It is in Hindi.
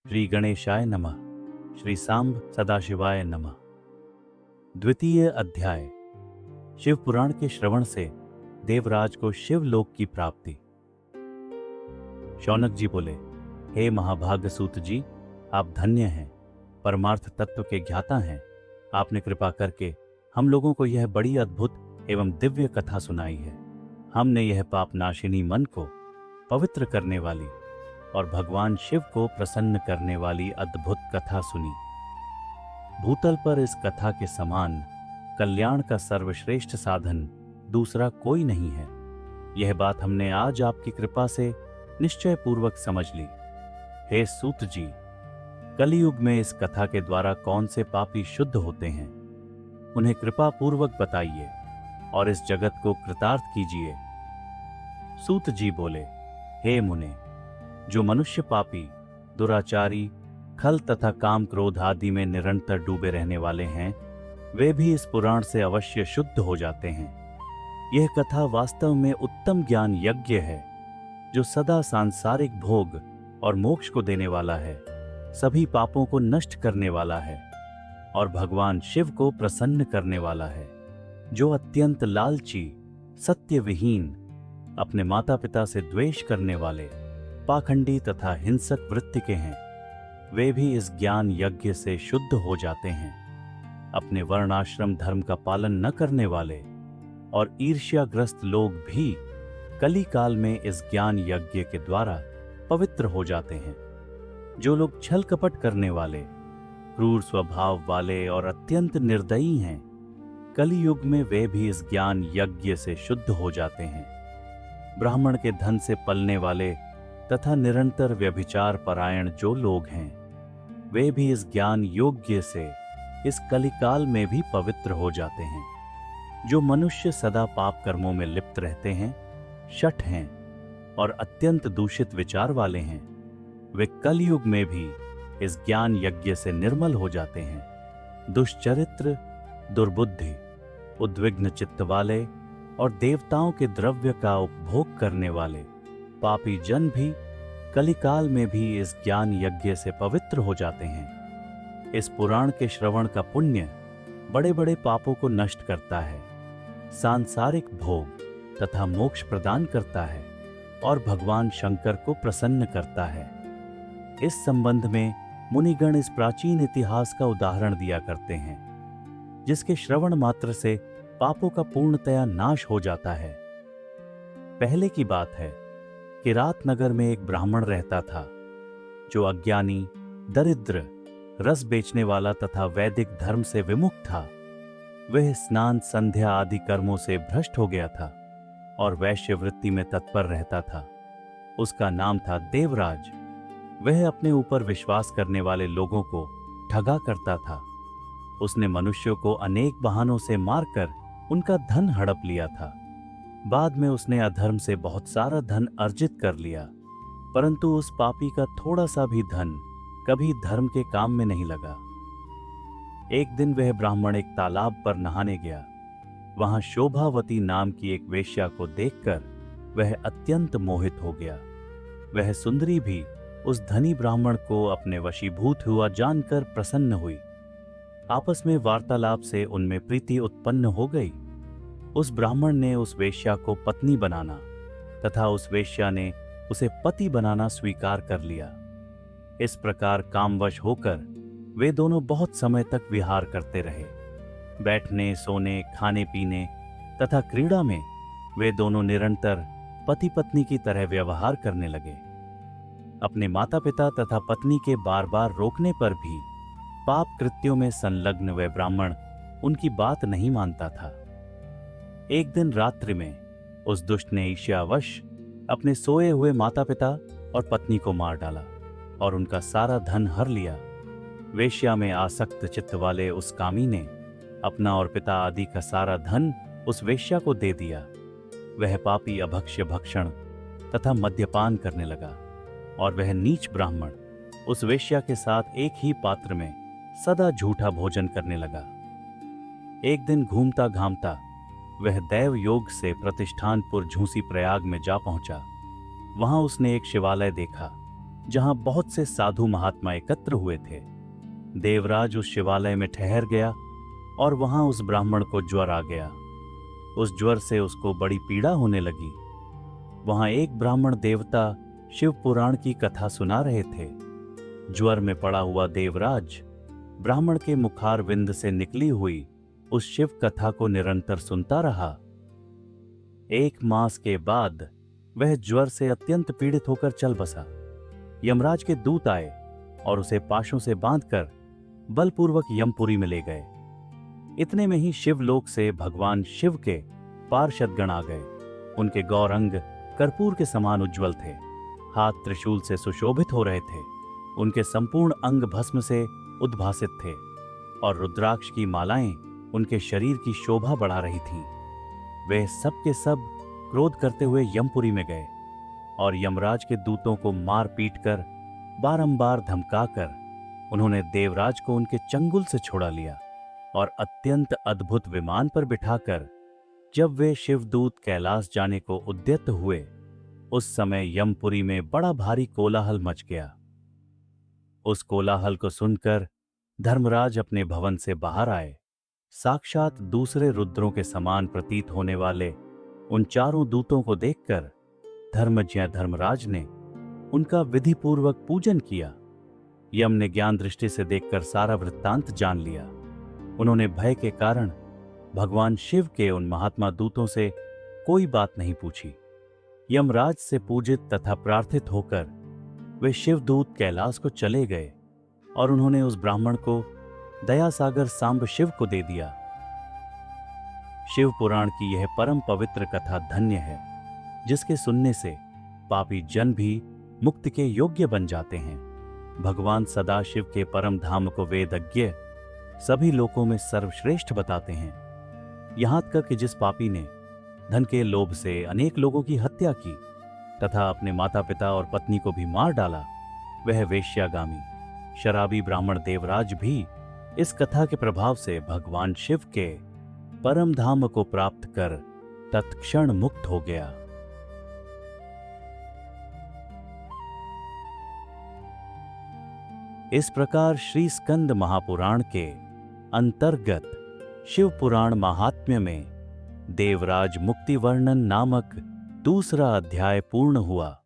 श्री गणेशाय नमः। श्री सांब सदाशिवाय नमः। द्वितीय अध्याय। शिव पुराण के श्रवण से देवराज को शिवलोक की प्राप्ति। शौनक जी बोले, हे महाभाग सूत जी, आप धन्य हैं, परमार्थ तत्व के ज्ञाता हैं। आपने कृपा करके हम लोगों को यह बड़ी अद्भुत एवं दिव्य कथा सुनाई है। हमने यह पाप नाशिनी मन को पवित्र करने वाली और भगवान शिव को प्रसन्न करने वाली अद्भुत कथा सुनी। भूतल पर इस कथा के समान कल्याण का सर्वश्रेष्ठ साधन दूसरा कोई नहीं है। यह बात हमने आज आपकी कृपा से निश्चय पूर्वक समझ ली। हे सूत जी, कलियुग में इस कथा के द्वारा कौन से पापी शुद्ध होते हैं, उन्हें कृपा पूर्वक बताइए और इस जगत को कृतार्थ कीजिए। सूत जी बोले, हे मुने, जो मनुष्य पापी, दुराचारी, खल तथा काम क्रोध आदि में निरंतर डूबे रहने वाले हैं, वे भी इस पुराण से अवश्य शुद्ध हो जाते हैं। यह कथा वास्तव में उत्तम ज्ञान यज्ञ है, जो सदा सांसारिक भोग और मोक्ष को देने वाला है, सभी पापों को नष्ट करने वाला है और भगवान शिव को प्रसन्न करने वाला है। जो अत्यंत लालची, सत्यविहीन, अपने माता पिता से द्वेष करने वाले, पाखंडी तथा हिंसक वृत्ति के हैं, वे भी इस ज्ञान यज्ञ से शुद्ध हो जाते हैं। अपने वर्णाश्रम धर्म का पालन न करने वाले और ईर्ष्याग्रस्त लोग भी कली काल में इस ज्ञान यज्ञ के द्वारा पवित्र हो जाते हैं। जो लोग छल कपट करने वाले, क्रूर स्वभाव वाले और अत्यंत निर्दयी हैं, कलियुग में वे भी इस ज्ञान यज्ञ से शुद्ध हो जाते हैं। ब्राह्मण के धन से पलने वाले तथा निरंतर व्यभिचार परायण जो लोग हैं, वे भी इस ज्ञान योग्य से इस कलिकाल में भी पवित्र हो जाते हैं। जो मनुष्य सदा पाप कर्मों में लिप्त रहते हैं, शठ हैं और अत्यंत दूषित विचार वाले हैं, वे कलयुग में भी इस ज्ञान यज्ञ से निर्मल हो जाते हैं। दुष्चरित्र, दुर्बुद्धि, उद्विग्न चित्त वाले और देवताओं के द्रव्य का उपभोग करने वाले पापी जन भी कलिकाल में भी इस ज्ञान यज्ञ से पवित्र हो जाते हैं। इस पुराण के श्रवण का पुण्य बड़े बड़े पापों को नष्ट करता है, सांसारिक भोग तथा मोक्ष प्रदान करता है और भगवान शंकर को प्रसन्न करता है। इस संबंध में मुनिगण इस प्राचीन इतिहास का उदाहरण दिया करते हैं, जिसके श्रवण मात्र से पापों का पूर्णतया नाश हो जाता है। पहले की बात है कि रात नगर में एक ब्राह्मण रहता था, जो अज्ञानी, दरिद्र, रस बेचने वाला तथा वैदिक धर्म से विमुख था। वह स्नान, संध्या आदि कर्मों से भ्रष्ट हो गया था और वैश्य वृत्ति में तत्पर रहता था। उसका नाम था देवराज। वह अपने ऊपर विश्वास करने वाले लोगों को ठगा करता था। उसने मनुष्यों को अनेक बहानों से मारकर उनका धन हड़प लिया था। बाद में उसने अधर्म से बहुत सारा धन अर्जित कर लिया, परंतु उस पापी का थोड़ा सा भी धन कभी धर्म के काम में नहीं लगा। एक दिन वह ब्राह्मण एक तालाब पर नहाने गया। वहां शोभावती नाम की एक वेश्या को देखकर वह अत्यंत मोहित हो गया। वह सुंदरी भी उस धनी ब्राह्मण को अपने वशीभूत हुआ जानकर प्रसन्न हुई। आपस में वार्तालाप से उनमें प्रीति उत्पन्न हो गई। उस ब्राह्मण ने उस वेश्या को पत्नी बनाना तथा उस वेश्या ने उसे पति बनाना स्वीकार कर लिया। इस प्रकार कामवश होकर वे दोनों बहुत समय तक विहार करते रहे। बैठने, सोने, खाने पीने तथा क्रीड़ा में वे दोनों निरंतर पति पत्नी की तरह व्यवहार करने लगे। अपने माता पिता तथा पत्नी के बार बार रोकने पर भी पाप कृत्यों में संलग्न वह ब्राह्मण उनकी बात नहीं मानता था। एक दिन रात्रि में उस दुष्ट ने ईर्ष्यावश अपने सोए हुए माता पिता और पत्नी को मार डाला और उनका सारा धन हर लिया। वेश्या में आसक्त चित्त वाले उस कामी ने अपना और पिता आदि का सारा धन उस वेश्या को दे दिया। वह पापी अभक्ष्य भक्षण तथा मद्यपान करने लगा और वह नीच ब्राह्मण उस वेश्या के साथ एक ही पात्र में सदा झूठा भोजन करने लगा। एक दिन घूमता घामता वह दैव योग से प्रतिष्ठानपुर झूसी प्रयाग में जा पहुंचा। वहां उसने एक शिवालय देखा जहां बहुत से साधु महात्मा एकत्र हुए थे। देवराज उस शिवालय में ठहर गया और वहां उस ब्राह्मण को ज्वर आ गया। उस ज्वर से उसको बड़ी पीड़ा होने लगी। वहां एक ब्राह्मण देवता शिव पुराण की कथा सुना रहे थे। ज्वर में पड़ा हुआ देवराज ब्राह्मण के मुखार विंद से निकली हुई उस शिव कथा को निरंतर सुनता रहा। 1 मास के बाद वह ज्वर से अत्यंत पीड़ित होकर चल बसा। यमराज के दूत आए और उसे पाशों से बांधकर बलपूर्वक यमपुरी में ले गए। इतने में ही शिवलोक से भगवान शिव के पार्षदगण आ गए। उनके गौरंग कर्पूर के समान उज्जवल थे, हाथ त्रिशूल से सुशोभित हो रहे थे। उनके संपूर्ण अंग भस्म से उद्भासित थे और रुद्राक्ष की मालाएं उनके शरीर की शोभा बढ़ा रही थीं। वे सब के सब क्रोध करते हुए यमपुरी में गए और यमराज के दूतों को मार पीट कर बारंबार धमकाकर उन्होंने देवराज को उनके चंगुल से छोड़ा लिया और अत्यंत अद्भुत विमान पर बिठाकर जब वे शिवदूत कैलाश जाने को उद्यत हुए, उस समय यमपुरी में बड़ा भारी कोलाहल मच गया। उस कोलाहल को सुनकर धर्मराज अपने भवन से बाहर आए। साक्षात दूसरे रुद्रों के समान प्रतीत होने वाले उन चारों दूतों को देखकर धर्मज्ञ धर्मराज ने उनका विधिपूर्वक पूजन किया। यम ने ज्ञान दृष्टि से देखकर सारा वृत्तांत जान लिया। उन्होंने भय के कारण भगवान शिव के उन महात्मा दूतों से कोई बात नहीं पूछी। यमराज से पूजित तथा प्रार्थित होकर वे शिवदूत कैलाश को चले गए और उन्होंने उस ब्राह्मण को दयासागर सांब शिव को दे दिया। शिव पुराण की यह परम पवित्र कथा धन्य है, जिसके सुनने से पापी जन भी मुक्ति के योग्य बन जाते हैं। भगवान सदाशिव के परम धाम को वेदज्ञ सभी लोकों में सर्वश्रेष्ठ बताते हैं। यहां तक कि जिस पापी ने धन के लोभ से अनेक लोगों की हत्या की तथा अपने माता पिता और पत्नी को भी मार डाला, वह वेश्यागामी शराबी ब्राह्मण देवराज भी इस कथा के प्रभाव से भगवान शिव के परम धाम को प्राप्त कर तत्क्षण मुक्त हो गया। इस प्रकार श्री स्कंद महापुराण के अंतर्गत शिव पुराण महात्म्य में देवराज मुक्ति वर्णन नामक दूसरा अध्याय पूर्ण हुआ।